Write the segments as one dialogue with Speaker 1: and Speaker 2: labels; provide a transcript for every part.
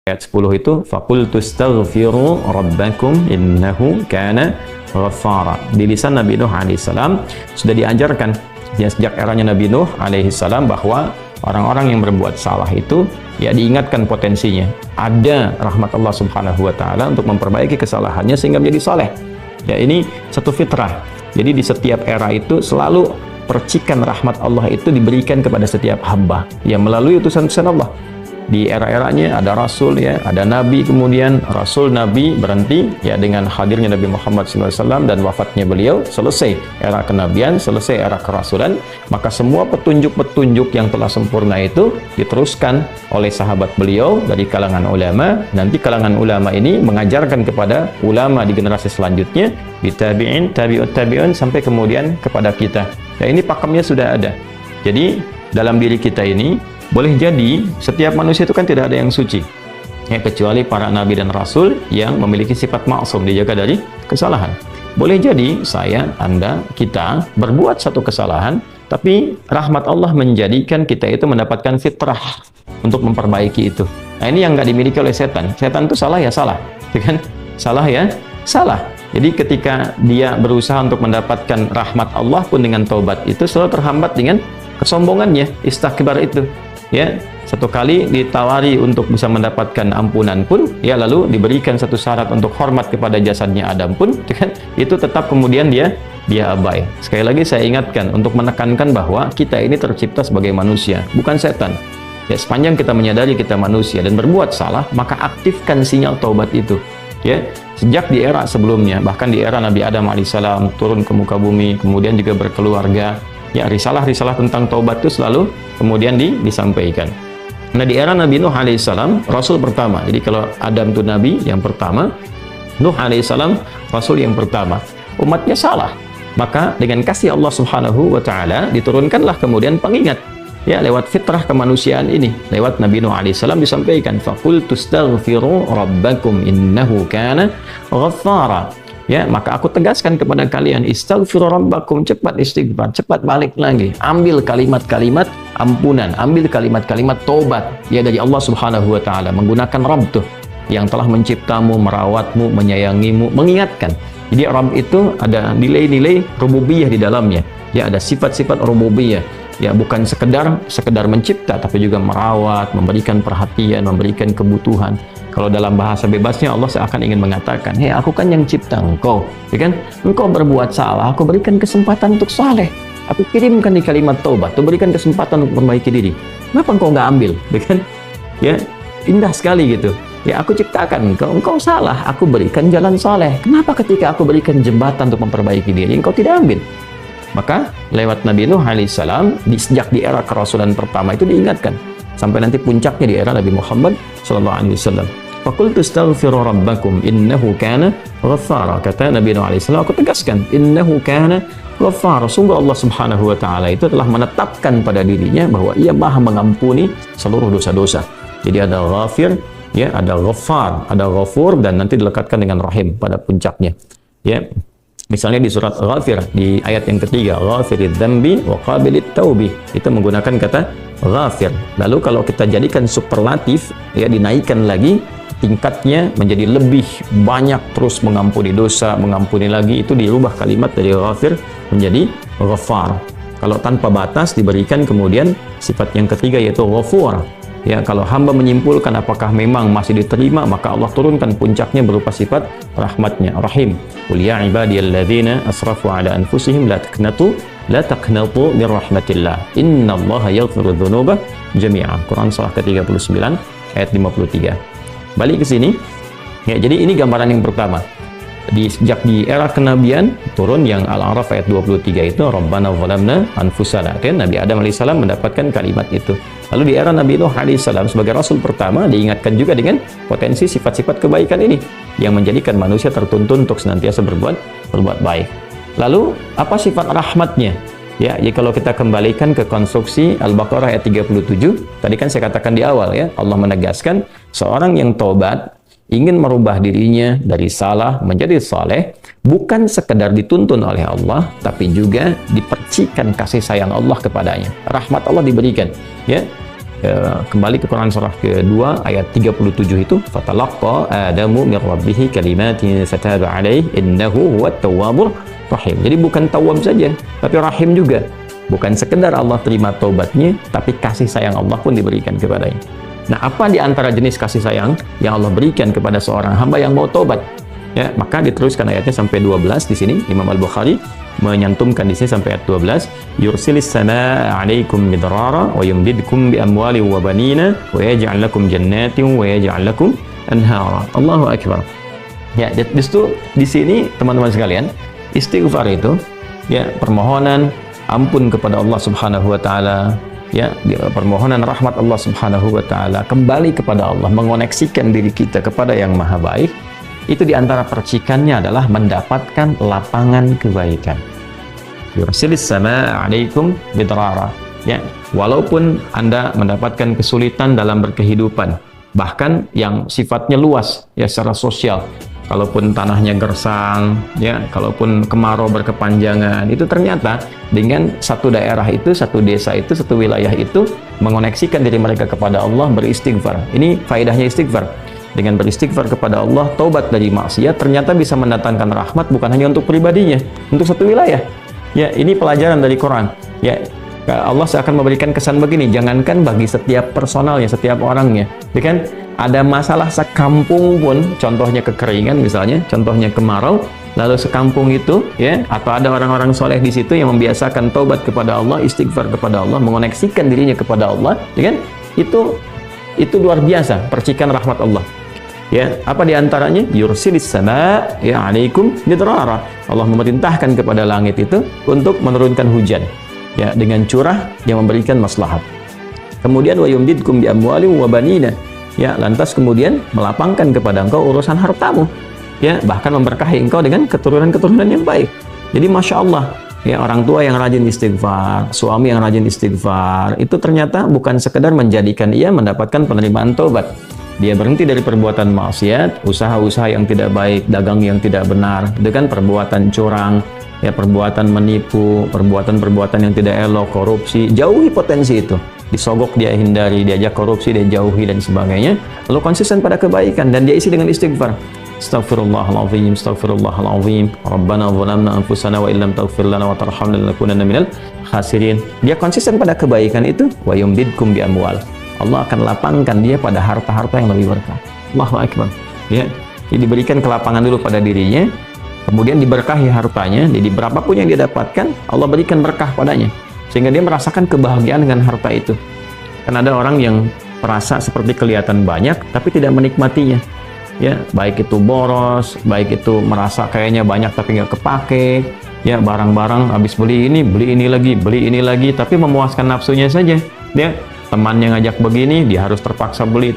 Speaker 1: Ayat 10 itu faqultu astaghfiru rabbakum innahu kana ghaffara. Di lisan Nabi Nuh alaihissalam sudah diajarkan ya, sejak eranya Nabi Nuh alaihissalam bahwa orang-orang yang berbuat salah itu ya diingatkan potensinya. Ada rahmat Allah Subhanahu wa taala untuk memperbaiki kesalahannya sehingga menjadi saleh. Ya, ini satu fitrah. Jadi di setiap era itu selalu percikan rahmat Allah itu diberikan kepada setiap hamba yang melalui utusan-utusan Allah. Di era-eranya ada rasul ya, ada nabi, kemudian rasul nabi berhenti ya dengan hadirnya Nabi Muhammad SAW dan wafatnya beliau, selesai era kenabian, selesai era kerasulan. Maka semua petunjuk-petunjuk yang telah sempurna itu diteruskan oleh sahabat beliau dari kalangan ulama. Nanti kalangan ulama ini mengajarkan kepada ulama di generasi selanjutnya, di tabi'in, tabi'ut tabi'un, sampai kemudian kepada kita. Ya, ini pakemnya sudah ada. Jadi dalam diri kita ini boleh jadi setiap manusia itu kan tidak ada yang suci ya, kecuali para nabi dan rasul yang memiliki sifat maksum, dijaga dari kesalahan. Boleh jadi saya, Anda, kita berbuat satu kesalahan, tapi rahmat Allah menjadikan kita itu mendapatkan fitrah untuk memperbaiki itu. Nah, ini yang nggak dimiliki oleh setan. Setan itu salah ya salah, kan? Salah ya salah. Jadi ketika dia berusaha untuk mendapatkan rahmat Allah pun dengan taubat itu selalu terhambat dengan kesombongannya, istakbar itu. Ya, satu kali ditawari untuk bisa mendapatkan ampunan pun ya, lalu diberikan satu syarat untuk hormat kepada jasadnya Adam pun kan, itu tetap kemudian dia abai. Sekali lagi saya ingatkan untuk menekankan bahwa kita ini tercipta sebagai manusia, bukan setan. Ya, sepanjang kita menyadari kita manusia dan berbuat salah, maka aktifkan sinyal taubat itu. Ya, sejak di era sebelumnya, bahkan di era Nabi Adam alaihissalam turun ke muka bumi, kemudian juga berkeluarga. Ya, risalah-risalah tentang taubat itu selalu kemudian disampaikan. Nah, di era Nabi Nuh alaihissalam, rasul pertama. Jadi kalau Adam itu nabi yang pertama, Nuh alaihissalam rasul yang pertama. Umatnya salah, maka dengan kasih Allah Subhanahu wa taala diturunkanlah kemudian pengingat. Ya, lewat fitrah kemanusiaan ini, lewat Nabi Nuh alaihissalam disampaikan faqultu astaghfiru rabbakum innahu kana ghaffara. Ya, maka aku tegaskan kepada kalian, istaghfiru rabbakum, cepat istighfar, cepat balik lagi, ambil kalimat-kalimat ampunan, ambil kalimat-kalimat tobat ya dari Allah Subhanahu wa taala, menggunakan Rabb tuh yang telah menciptamu, merawatmu, menyayangimu, mengingatkan. Jadi Rabb itu ada nilai-nilai rububiyah di dalamnya. Ya, ada sifat-sifat rububiyah. Ya, bukan sekedar mencipta, tapi juga merawat, memberikan perhatian, memberikan kebutuhan. Kalau dalam bahasa bebasnya Allah seakan ingin mengatakan, hei, aku kan yang cipta engkau, ya kan? Engkau berbuat salah, aku berikan kesempatan untuk saleh. Aku kirimkan di kalimat taubat, aku berikan kesempatan untuk memperbaiki diri. Kenapa engkau nggak ambil, ya kan? Ya, indah sekali gitu. Ya, aku ciptakan engkau salah, aku berikan jalan saleh. Kenapa ketika aku berikan jembatan untuk memperbaiki diri, engkau tidak ambil? Maka lewat Nabi Nuh alaihissalam, sejak di era kerasulan pertama itu diingatkan sampai nanti puncaknya di era Nabi Muhammad SAW. Faqultu astaghfiru rabbakum innahu kana ghaffara. Kata Nabi Nuh alaihissalam, aku tegaskan, innahu kana ghaffara. Sungguh Allah Subhanahu wa taala itu telah menetapkan pada dirinya bahwa Ia Maha mengampuni seluruh dosa-dosa. Jadi ada ghafir, ya, ada ghaffar, ada ghafur, dan nanti dilekatkan dengan rahim pada puncaknya. Ya. Misalnya di surat Ghafir, di ayat yang ketiga, Ghafirid dzambi wa qabilit taubi, itu menggunakan kata Ghafir. Lalu kalau kita jadikan superlatif, ya, dinaikkan lagi tingkatnya menjadi lebih banyak, terus mengampuni dosa, mengampuni lagi, itu dirubah kalimat dari Ghafir menjadi Ghaffar. Kalau tanpa batas diberikan kemudian sifat yang ketiga yaitu Ghafur. Ya, kalau hamba menyimpulkan apakah memang masih diterima, maka Allah turunkan puncaknya berupa sifat rahmatnya, Rahim. Qul ya ibadiyalladzina asrafu ala anfusihim la taqnatu min rahmatillah. Innallaha yaghfiru dzunuba jami'a. Quran surah ke-39 ayat 53. Balik ke sini. Ya, jadi ini gambaran yang pertama. Sejak di era kenabian turun yang Al-A'raf ayat 23 itu Rabbana zalamna anfusana. Dan Nabi Adam alaihissalam mendapatkan kalimat itu. Lalu di era Nabi Nuh alaihissalam sebagai rasul pertama diingatkan juga dengan potensi sifat-sifat kebaikan ini yang menjadikan manusia tertuntun untuk senantiasa berbuat baik. Lalu apa sifat rahmatnya? Ya, jadi kalau kita kembalikan ke konstruksi Al-Baqarah ayat 37, tadi kan saya katakan di awal ya, Allah menegaskan seorang yang taubat ingin merubah dirinya dari salah menjadi saleh, bukan sekedar dituntun oleh Allah, tapi juga dipercikan kasih sayang Allah kepadanya. Rahmat Allah diberikan, ya. kembali ke Quran surah kedua ayat 37 itu, fatalaqqa adamu min rabbih kalimatin fataba alaihi innahu huwat tawwabur rahim. Jadi bukan tawwab saja, tapi rahim juga. Bukan sekedar Allah terima taubatnya, tapi kasih sayang Allah pun diberikan kepadanya. Nah, apa di antara jenis kasih sayang yang Allah berikan kepada seorang hamba yang mau taubat? Ya, maka diteruskan ayatnya sampai 12 di sini. Imam Al-Bukhari menyantumkan di sini sampai ayat 12, yursilis samaa 'alaikum midrara wa yumdidkum bi amwali wa banina wa yaj'al lakum jannatin wa yaj'al lakum anhara. Allahu akbar. Ya, justru di sini teman-teman sekalian, istighfar itu ya permohonan ampun kepada Allah Subhanahu wa taala, ya, permohonan rahmat Allah Subhanahu wa taala, kembali kepada Allah, mengoneksikan diri kita kepada yang maha baik. Itu diantara percikannya adalah mendapatkan lapangan kebaikan. Yursilis samaa 'alaikum midrara. Ya, walaupun Anda mendapatkan kesulitan dalam berkehidupan, bahkan yang sifatnya luas ya secara sosial. Kalaupun tanahnya gersang, ya, kalaupun kemarau berkepanjangan, itu ternyata dengan satu daerah itu, satu desa itu, satu wilayah itu mengoneksikan diri mereka kepada Allah, beristighfar. Ini faedahnya istighfar. Dengan beristighfar kepada Allah, taubat dari maksiat, ternyata bisa mendatangkan rahmat bukan hanya untuk pribadinya, untuk satu wilayah. Ya, ini pelajaran dari Quran. Ya, Allah akan memberikan kesan begini, jangankan bagi setiap personalnya, setiap orangnya. Ya kan? Ada masalah sekampung pun, contohnya kekeringan misalnya, contohnya kemarau, lalu sekampung itu, ya, atau ada orang-orang soleh di situ yang membiasakan taubat kepada Allah, istighfar kepada Allah, mengoneksikan dirinya kepada Allah, ya kan? Itu luar biasa, percikan rahmat Allah. Ya, apa diantaranya? Yursilis sama ya 'alaikum midrara. Allah memerintahkan kepada langit itu untuk menurunkan hujan, ya, dengan curah yang memberikan maslahat. Kemudian wa yumdidkum bi amwali wa banina. Ya, lantas kemudian melapangkan kepada engkau urusan hartamu. Ya, bahkan memberkahi engkau dengan keturunan-keturunan yang baik. Jadi Masya Allah, ya, orang tua yang rajin istighfar, suami yang rajin istighfar, itu ternyata bukan sekedar menjadikan ia mendapatkan penerimaan taubat. Dia berhenti dari perbuatan maksiat, usaha-usaha yang tidak baik, dagang yang tidak benar, dengan perbuatan curang, ya, perbuatan menipu, perbuatan-perbuatan yang tidak elok, korupsi, jauhi potensi itu. Disogok dia hindari, diajak korupsi dia jauhi dan sebagainya. Lalu konsisten pada kebaikan dan dia isi dengan istighfar. Astaghfirullahaladzim, astaghfirullahaladzim, Rabbana zalamna anfusana wa illam taghfir lana wa tarhamna lanakunanna minal khasirin. Dia konsisten pada kebaikan itu, wa yumdidkum bi amwal. Allah akan lapangkan dia pada harta-harta yang lebih berkah. Allahu akbar. Ya, jadi diberikan kelapangan dulu pada dirinya, kemudian diberkahi hartanya. Jadi berapapun yang dia dapatkan, Allah berikan berkah padanya, sehingga dia merasakan kebahagiaan dengan harta itu. Karena ada orang yang merasa seperti kelihatan banyak, tapi tidak menikmatinya. Ya, baik itu boros, baik itu merasa kayaknya banyak tapi nggak kepake. Ya, barang-barang habis beli ini lagi, tapi memuaskan nafsunya saja. Ya, temannya ngajak begini, dia harus terpaksa beli,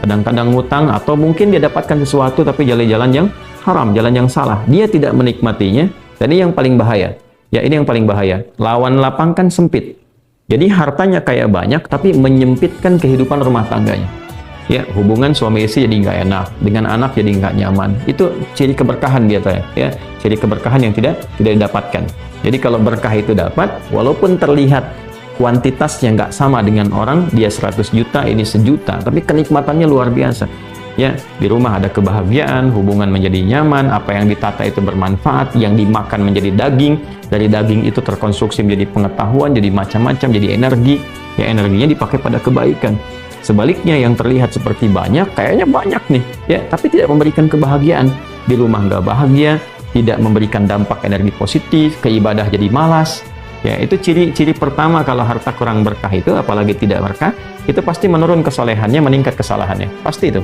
Speaker 1: kadang-kadang ngutang, atau mungkin dia dapatkan sesuatu tapi jalan-jalan yang haram, jalan yang salah. Dia tidak menikmatinya, dan ini yang paling bahaya. Ya, ini yang paling bahaya. Lawan lapang kan sempit. Jadi hartanya kayak banyak, tapi menyempitkan kehidupan rumah tangganya. Ya, hubungan suami istri jadi nggak enak, dengan anak jadi nggak nyaman. Itu ciri keberkahan dia, ya, ciri keberkahan yang tidak didapatkan. Jadi kalau berkah itu dapat, walaupun terlihat kuantitasnya nggak sama dengan orang, dia 100 juta, ini 1 juta, tapi kenikmatannya luar biasa. Ya, di rumah ada kebahagiaan, hubungan menjadi nyaman, apa yang ditata itu bermanfaat, yang dimakan menjadi daging, dari daging itu terkonstruksi menjadi pengetahuan, jadi macam-macam, jadi energi, ya, energinya dipakai pada kebaikan. Sebaliknya yang terlihat seperti banyak, kayaknya banyak nih, ya, tapi tidak memberikan kebahagiaan. Di rumah nggak bahagia, tidak memberikan dampak energi positif, ke ibadah jadi malas. Ya, itu ciri-ciri pertama kalau harta kurang berkah itu, apalagi tidak berkah, itu pasti menurun kesolehannya, meningkat kesalahannya. Pasti itu.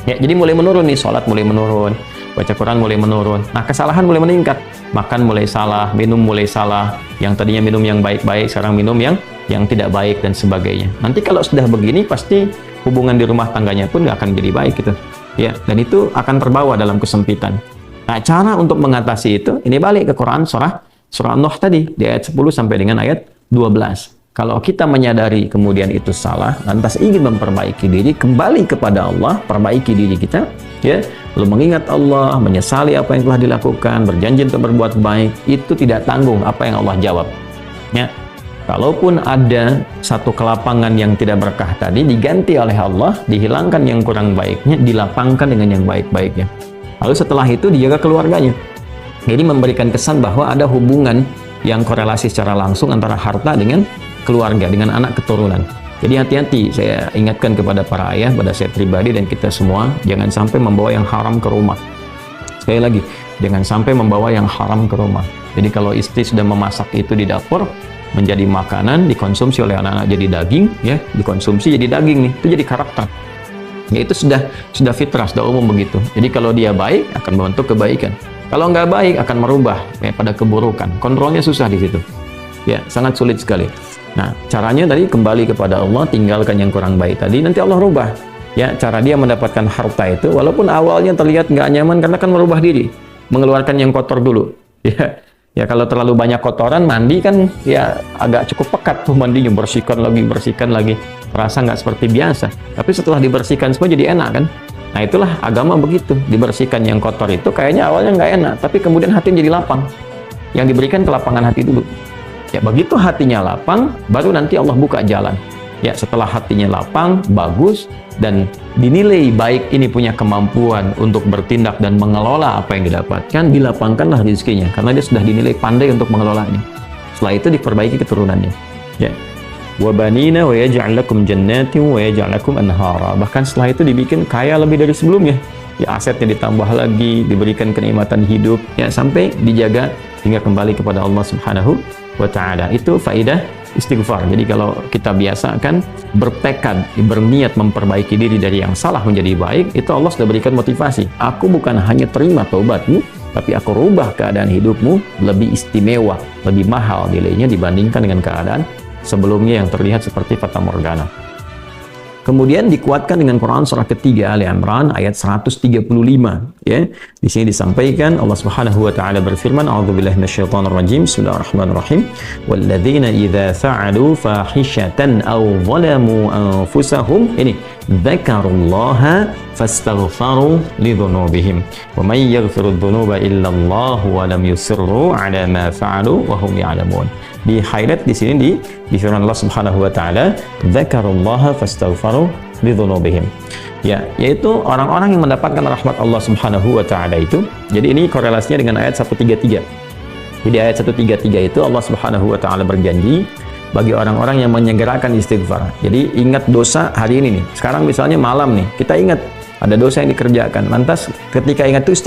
Speaker 1: Ya, jadi mulai menurun nih, sholat mulai menurun, baca Quran mulai menurun. Nah, kesalahan mulai meningkat. Makan mulai salah, minum mulai salah. Yang tadinya minum yang baik-baik, sekarang minum yang tidak baik dan sebagainya. Nanti kalau sudah begini, pasti hubungan di rumah tangganya pun nggak akan jadi baik gitu. Ya, dan itu akan terbawa dalam kesempitan. Nah, cara untuk mengatasi itu, ini balik ke Quran Surah Nuh tadi, di ayat 10 sampai dengan ayat 12. Kalau kita menyadari kemudian itu salah, lantas ingin memperbaiki diri, kembali kepada Allah, perbaiki diri kita, ya, lalu mengingat Allah, menyesali apa yang telah dilakukan, berjanji untuk berbuat baik, itu tidak tanggung apa yang Allah jawab. Ya. Kalaupun ada satu kelapangan yang tidak berkah tadi, diganti oleh Allah, dihilangkan yang kurang baiknya, dilapangkan dengan yang baik-baiknya. Lalu setelah itu dijaga keluarganya. Jadi memberikan kesan bahwa ada hubungan yang korelasi secara langsung antara harta dengan keluarga, dengan anak keturunan. Jadi hati-hati, saya ingatkan kepada para ayah, pada saya pribadi dan kita semua, jangan sampai membawa yang haram ke rumah. Sekali lagi, jangan sampai membawa yang haram ke rumah. Jadi kalau istri sudah memasak itu di dapur, menjadi makanan, dikonsumsi oleh anak-anak jadi daging, ya, dikonsumsi jadi daging nih, itu jadi karakter. Ya itu sudah fitrah, sudah umum begitu. Jadi kalau dia baik, akan membentuk kebaikan. Kalau nggak baik, akan merubah ya, pada keburukan. Kontrolnya susah di situ. Ya, sangat sulit sekali. Nah, caranya tadi kembali kepada Allah, tinggalkan yang kurang baik tadi, nanti Allah rubah. Ya, cara dia mendapatkan harta itu, walaupun awalnya terlihat nggak nyaman, karena kan merubah diri, mengeluarkan yang kotor dulu. Ya kalau terlalu banyak kotoran, mandi kan ya agak cukup pekat tuh mandinya, bersihkan lagi, terasa nggak seperti biasa. Tapi setelah dibersihkan semua jadi enak kan. Nah itulah agama begitu, dibersihkan yang kotor itu kayaknya awalnya nggak enak, tapi kemudian hatinya jadi lapang. Yang diberikan kelapangan hati dulu. Ya begitu hatinya lapang, baru nanti Allah buka jalan. Ya setelah hatinya lapang, bagus, dan dinilai baik ini punya kemampuan untuk bertindak dan mengelola apa yang didapatkan, dilapangkanlah rezekinya karena dia sudah dinilai pandai untuk mengelolanya. Setelah itu diperbaiki keturunannya. Ya. Wa banina wa yaj'al lakum jannatin wa yaj'al lakum anhara. Bahkan setelah itu dibikin kaya lebih dari sebelumnya. Ya asetnya ditambah lagi, diberikan kenikmatan hidup, ya sampai dijaga hingga kembali kepada Allah Subhanahu wa taala. Itu faidah istighfar. Jadi kalau kita biasakan bertekad, berniat memperbaiki diri dari yang salah menjadi baik, itu Allah sudah berikan motivasi. Aku bukan hanya terima taubatmu, tapi aku rubah keadaan hidupmu lebih istimewa, lebih mahal nilainya dibandingkan dengan keadaan sebelumnya yang terlihat seperti fata morgana. Kemudian dikuatkan dengan Quran surah ketiga Ali Imran ayat 135 ya. Di sini disampaikan Allah Subhanahu wa taala berfirman, A'udzubillahi minasyaitonir rajim. Bismillahirrahmanirrahim. Walladzina idza fa'alu fahishatan aw zalamu anfusahum ini dzakarullaha fastaghfaru lidzunubihim wa may yaghfiru dzunuba illa Allah wa lam yusirru 'ala ma fa'alu wa hum ya'lamun. Di highlight di sini di firman Allah Subhanahu wa taala, dzakarullaha fastaghfaru lidzunubihim. Ya, yaitu orang-orang yang mendapatkan rahmat Allah Subhanahu wa taala itu. Jadi ini korelasinya dengan ayat 133. Jadi ayat 133 itu Allah Subhanahu wa taala berjanji bagi orang-orang yang menyegerakan istighfar. Jadi ingat dosa hari ini nih. Sekarang misalnya malam nih, kita ingat ada dosa yang dikerjakan. Lantas ketika ingat itu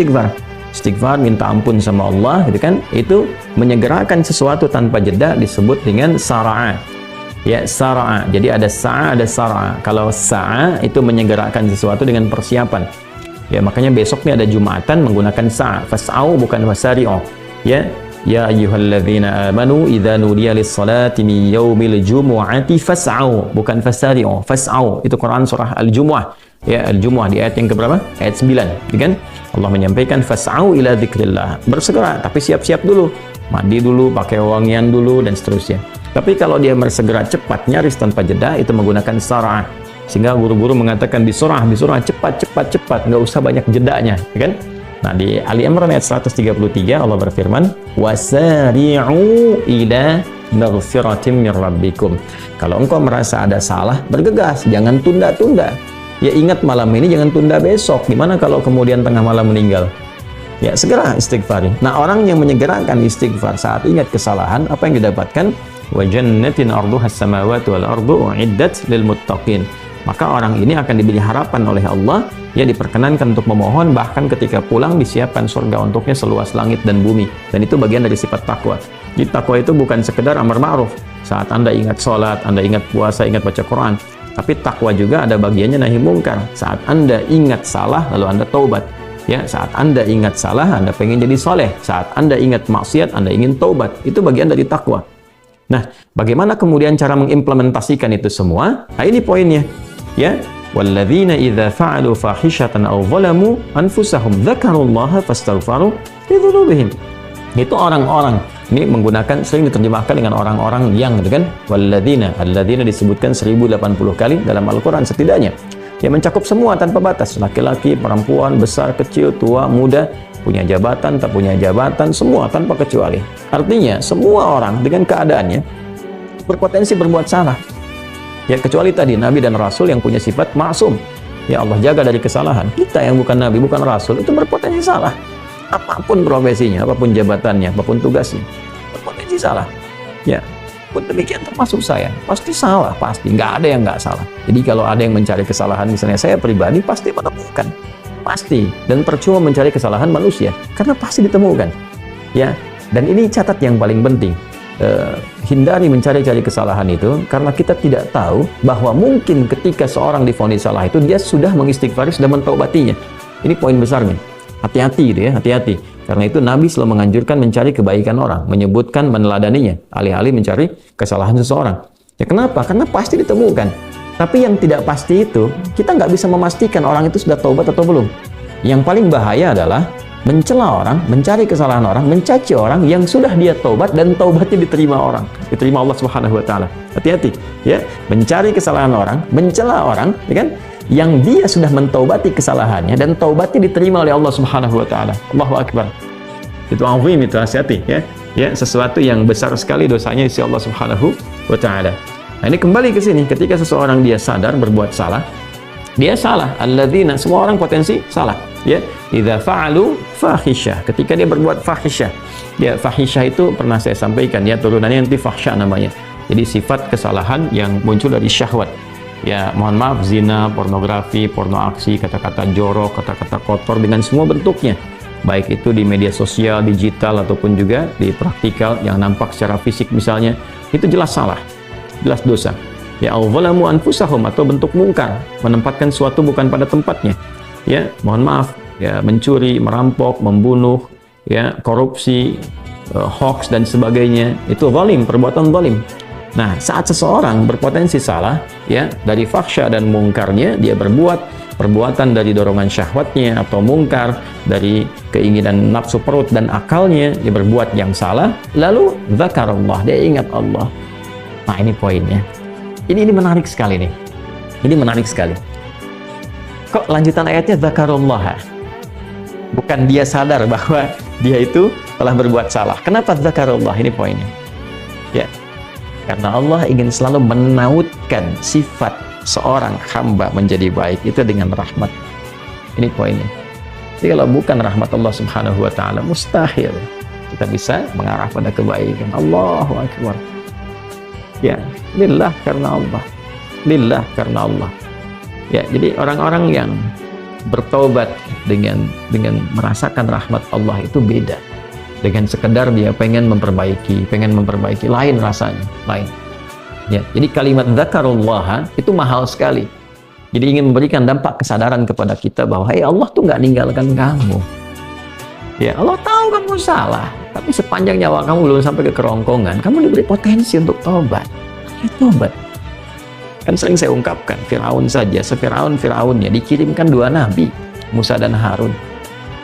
Speaker 1: istighfar, minta ampun sama Allah, gitu kan? Itu menyegerakan sesuatu tanpa jeda disebut dengan sara'a. Ya, sara'a. Jadi ada sa'a, ada sara'a. Kalau sa'a itu menyegerakan sesuatu dengan persiapan. Ya, makanya besok nih ada Jumatan menggunakan sa'a. Fas'au bukan fasari'u. Ya, ya ayyuhalladzina amanu idza nudiya lis-salati min yaumil jumu'ati fas'au bukan fasari'u. Fas'au itu Quran surah Al-Jumu'ah. Ya, Al-Jumu'ah di ayat yang keberapa? Ayat 9, gitu kan? Allah menyampaikan fas'au ila dzikrillah. Bersegera, tapi siap-siap dulu. Mandi dulu, pakai wangian dulu dan seterusnya. Tapi kalau dia bersegera cepat, nyaris tanpa jeda, itu menggunakan sara'ah. Sehingga guru-guru mengatakan bisurah, cepat, nggak usah banyak jedanya, ya kan? Nah, di Ali Imran ayat 133 Allah berfirman, wasari'u ila maghfiratin min rabbikum. Kalau engkau merasa ada salah, bergegas, jangan tunda-tunda. Ya ingat malam ini, jangan tunda besok. Gimana kalau kemudian tengah malam meninggal? Ya segera istighfari. Nah orang yang menyegerakan istighfar saat ingat kesalahan, apa yang didapatkan? Wa jannatin arduhas samawati wal ardu uiddat lil muttaqin. Maka orang ini akan diberi harapan oleh Allah, ya diperkenankan untuk memohon, bahkan ketika pulang disiapkan surga untuknya seluas langit dan bumi. Dan itu bagian dari sifat takwa. Jadi takwa itu bukan sekedar amar ma'ruf. Saat Anda ingat sholat, Anda ingat puasa, ingat baca Quran. Tapi takwa juga ada bagiannya nahi mungkar. Saat Anda ingat salah, lalu Anda taubat. Ya, saat Anda ingat salah, Anda pengen jadi soleh. Saat Anda ingat maksiat, Anda ingin taubat. Itu bagian dari takwa. Nah, bagaimana kemudian cara mengimplementasikan itu semua? Nah, ini poinnya. Ya, walladzina idza fa'alu fahishatan aw zalamu anfusahum dzakarullaha fastaghfaru lidzunubihim. Itu orang-orang. Ini menggunakan, sering diterjemahkan dengan orang-orang yang, gitu kan? Walladzina, alladzina disebutkan 1080 kali dalam Al-Quran setidaknya. Ya mencakup semua tanpa batas, laki-laki, perempuan, besar, kecil, tua, muda, punya jabatan, tak punya jabatan, semua tanpa kecuali. Artinya semua orang dengan keadaannya berpotensi berbuat salah. Ya, kecuali tadi Nabi dan Rasul yang punya sifat maksum. Ya, Allah jaga dari kesalahan. Kita yang bukan Nabi, bukan Rasul, itu berpotensi salah. Apapun profesinya, apapun jabatannya, apapun tugasnya, berpotensi salah. Ya, pun demikian termasuk saya. Pasti salah, pasti. Nggak ada yang nggak salah. Jadi kalau ada yang mencari kesalahan, misalnya saya pribadi, pasti menemukan. Pasti. Dan percuma mencari kesalahan manusia. Karena pasti ditemukan. Ya, dan ini catat yang paling penting. Hindari mencari-cari kesalahan itu karena kita tidak tahu bahwa mungkin ketika seorang divonis salah itu dia sudah mengistighfari, sudah mentaubatinya. Ini poin besarnya. Hati-hati gitu ya, hati-hati. Karena itu Nabi selalu menganjurkan mencari kebaikan orang, menyebutkan, meneladaninya, alih-alih mencari kesalahan seseorang. Ya kenapa? Karena pasti ditemukan. Tapi yang tidak pasti itu, kita nggak bisa memastikan orang itu sudah taubat atau belum. Yang paling bahaya adalah mencela orang, mencari kesalahan orang, mencaci orang yang sudah dia taubat dan taubatnya diterima orang, diterima Allah Subhanahu wa taala. Hati-hati ya, mencari kesalahan orang, mencela orang, ya kan? Yang dia sudah mentaubati kesalahannya dan taubatnya diterima oleh Allah Subhanahu wa taala. Allahu akbar. Itu azim, itu hati-hati ya. Ya, sesuatu yang besar sekali dosanya di sisi Allah Subhanahu wa taala. Nah, ini kembali ke sini, ketika seseorang dia sadar berbuat salah, dia salah. Alladzina, semua orang potensi salah. Ya, idza fa'alu fahisyah, ketika dia berbuat fahisyah. Ya, fahisyah itu pernah saya sampaikan ya, turunannya nanti fahsya namanya. Jadi sifat kesalahan yang muncul dari syahwat. Ya, mohon maaf, zina, pornografi, porno aksi, kata-kata jorok, kata-kata kotor dengan semua bentuknya. Baik itu di media sosial, digital ataupun juga di praktikal yang nampak secara fisik misalnya, itu jelas salah. Jelas dosa. Ya, al-zalamu anfusahum, atau bentuk mungkar, menempatkan suatu bukan pada tempatnya. Ya, mohon maaf, ya, mencuri, merampok, membunuh, ya, korupsi, hoax dan sebagainya, itu zalim, perbuatan zalim. Nah, saat seseorang berpotensi salah, ya, dari fahsya dan mungkarnya, dia berbuat perbuatan dari dorongan syahwatnya atau mungkar, dari keinginan nafsu perut dan akalnya, dia berbuat yang salah, lalu zakarullah, dia ingat Allah. Nah, ini poinnya. Ini menarik sekali nih. Ini menarik sekali. Kok lanjutan ayatnya zakarullah? Bukan dia sadar bahwa dia itu telah berbuat salah. Kenapa zakarullah? Ini poinnya. Ya. Karena Allah ingin selalu menautkan sifat seorang hamba menjadi baik itu dengan rahmat. Ini poinnya. Jadi kalau bukan rahmat Allah Subhanahu wa taala, mustahil kita bisa mengarah pada kebaikan. Allahu akbar. Ya, lillah karena Allah. Lillah karena Allah. Ya, jadi orang-orang yang bertaubat dengan merasakan rahmat Allah itu beda dengan sekedar dia pengen memperbaiki, lain rasanya, lain. Ya, jadi kalimat zakarullah itu mahal sekali. Jadi ingin memberikan dampak kesadaran kepada kita bahwa Allah tuh nggak ninggalkan kamu. Ya, Allah tahu kamu salah, tapi sepanjang nyawa kamu belum sampai ke kerongkongan, kamu diberi potensi untuk taubat. Ya, taubat. Kan sering saya ungkapkan, Firaun saja, Firaunnya dikirimkan 2 nabi, Musa dan Harun.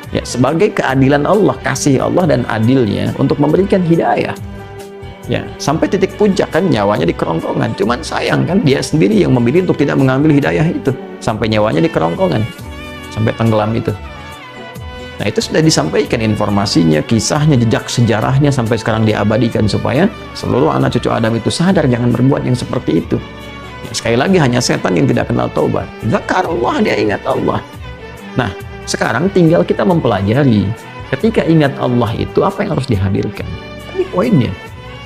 Speaker 1: Ya, sebagai keadilan Allah, kasih Allah dan adilnya untuk memberikan hidayah. Ya, sampai titik puncak kan nyawanya di kerongkongan. Cuman sayang kan dia sendiri yang memilih untuk tidak mengambil hidayah itu. Sampai nyawanya di kerongkongan. Sampai tenggelam itu. Nah, itu sudah disampaikan informasinya, kisahnya, jejak sejarahnya sampai sekarang diabadikan supaya seluruh anak cucu Adam itu sadar jangan berbuat yang seperti itu. Ya, sekali lagi hanya setan yang tidak kenal taubat. Zakarullah, dia ingat Allah. Nah, sekarang tinggal kita mempelajari ketika ingat Allah itu apa yang harus dihadirkan. Ini poinnya.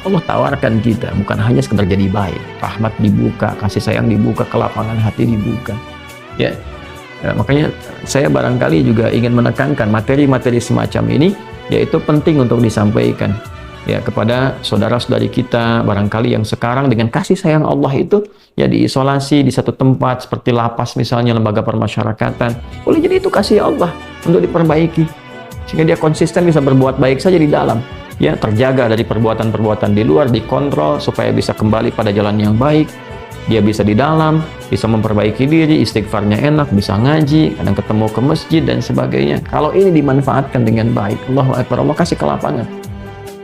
Speaker 1: Allah tawarkan kita bukan hanya sekedar jadi baik, rahmat dibuka, kasih sayang dibuka, kelapangan hati dibuka. Ya, makanya saya barangkali juga ingin menekankan materi-materi semacam ini, yaitu penting untuk disampaikan ya kepada saudara-saudari kita barangkali yang sekarang dengan kasih sayang Allah itu ya diisolasi di satu tempat seperti lapas misalnya, lembaga permasyarakatan. Boleh jadi itu kasih Allah untuk diperbaiki sehingga dia konsisten bisa berbuat baik saja di dalam, ya, terjaga dari perbuatan-perbuatan di luar, dikontrol supaya bisa kembali pada jalan yang baik. Dia bisa di dalam, bisa memperbaiki diri, istighfarnya enak, bisa ngaji, kadang ketemu ke masjid dan sebagainya. Kalau ini dimanfaatkan dengan baik, Allahu Akbar, Allah kasih kelapangan.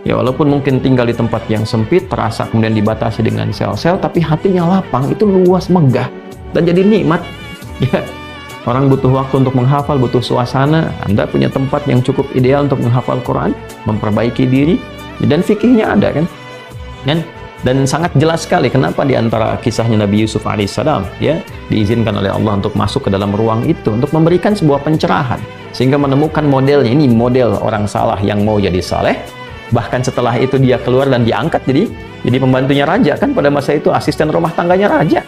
Speaker 1: Ya, walaupun mungkin tinggal di tempat yang sempit, terasa kemudian dibatasi dengan sel-sel, tapi hatinya lapang, itu luas, megah, dan jadi nikmat. Ya, orang butuh waktu untuk menghafal, butuh suasana. Anda punya tempat yang cukup ideal untuk menghafal Quran, memperbaiki diri, dan fikihnya ada kan? Dan Dan sangat jelas sekali kenapa di antara kisahnya Nabi Yusuf alaihissalam ya diizinkan oleh Allah untuk masuk ke dalam ruang itu untuk memberikan sebuah pencerahan sehingga menemukan modelnya. Ini model orang saleh yang mau jadi saleh. Bahkan setelah itu dia keluar dan diangkat jadi pembantunya raja, kan pada masa itu asisten rumah tangganya raja.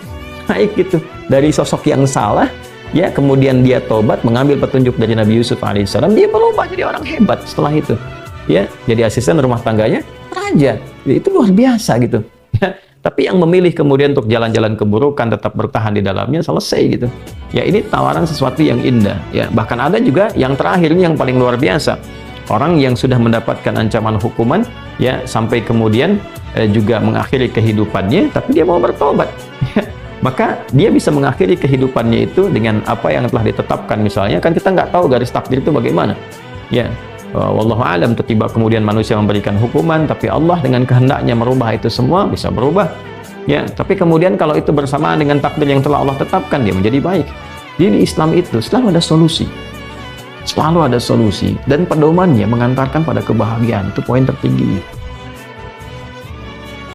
Speaker 1: Naik gitu dari sosok yang salah ya, kemudian dia tobat mengambil petunjuk dari Nabi Yusuf alaihissalam, dia berubah jadi orang hebat setelah itu ya, jadi asisten rumah tangganya raja. Itu luar biasa gitu ya. Tapi yang memilih kemudian untuk jalan-jalan keburukan, tetap bertahan di dalamnya, selesai gitu ya. Ini tawaran sesuatu yang indah ya. Bahkan ada juga yang terakhir, ini yang paling luar biasa, orang yang sudah mendapatkan ancaman hukuman ya, sampai kemudian juga mengakhiri kehidupannya, tapi dia mau bertobat ya. Maka dia bisa mengakhiri kehidupannya itu dengan apa yang telah ditetapkan. Misalnya kan kita nggak tahu garis takdir itu bagaimana ya. Wallahu alam, tiba kemudian manusia memberikan hukuman, tapi Allah dengan kehendaknya merubah itu semua, bisa berubah ya. Tapi kemudian kalau itu bersamaan dengan takdir yang telah Allah tetapkan, dia menjadi baik. Jadi di Islam itu selalu ada solusi, selalu ada solusi, dan pedomannya mengantarkan pada kebahagiaan. Itu poin tertinggi.